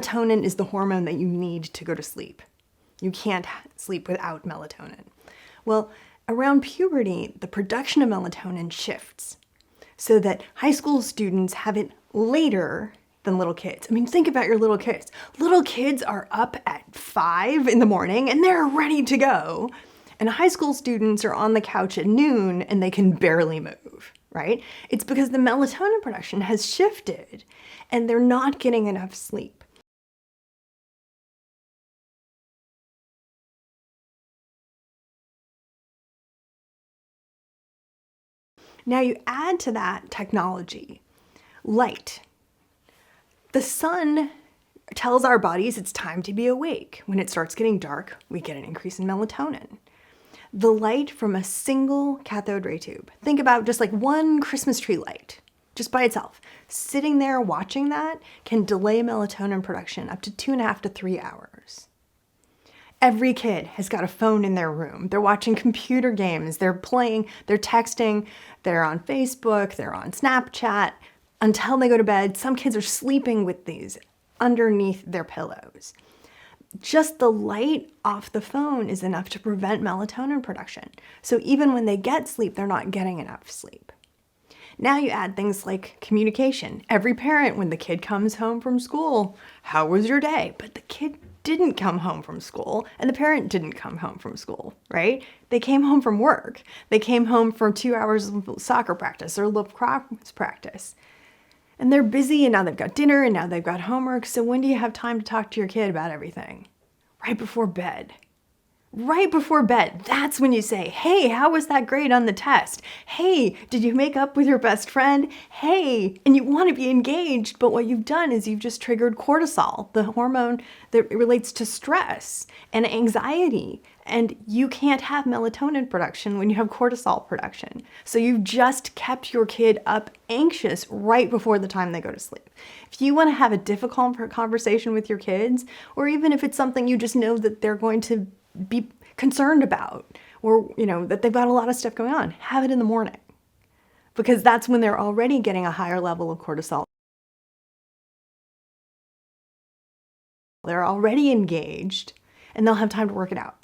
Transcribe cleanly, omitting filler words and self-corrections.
melatonin is the hormone that you need to go to sleep. You can't sleep without melatonin. Well, around puberty, the production of melatonin shifts so that high school students have it later than little kids. I mean, think about your little kids. Little kids are up at 5 in the morning and they're ready to go. And high school students are on the couch at noon and they can barely move, right? It's because the melatonin production has shifted and they're not getting enough sleep. Now you add to that technology, light. The sun tells our bodies it's time to be awake. When it starts getting dark, we get an increase in melatonin. The light from a single cathode ray tube. Think about just like one Christmas tree light, just by itself. Sitting there watching that can delay melatonin production up to 2.5 to 3 hours. Every kid has got a phone in their room. They're watching computer games, they're playing, they're texting, they're on Facebook, they're on Snapchat. Until they go to bed, some kids are sleeping with these underneath their pillows. Just the light off the phone is enough to prevent melatonin production. So even when they get sleep, they're not getting enough sleep. Now you add things like communication. Every parent, when the kid comes home from school, how was your day? But the kid didn't come home from school and the parent didn't come home from school, right? They came home from work. They came home for 2 hours of soccer practice or lacrosse practice. And they're busy and now they've got dinner and now they've got homework. So when do you have time to talk to your kid about everything? Right before bed. Right before bed, that's when you say, hey, how was that grade on the test? Hey, did you make up with your best friend? Hey, and you want to be engaged, but what you've done is you've just triggered cortisol, the hormone that relates to stress and anxiety. And you can't have melatonin production when you have cortisol production. So you've just kept your kid up anxious right before the time they go to sleep. If you want to have a difficult conversation with your kids, or even if it's something you just know that they're going to be concerned about, or that they've got a lot of stuff going on, have it in the morning, because that's when they're already getting a higher level of cortisol. They're already engaged and they'll have time to work it out.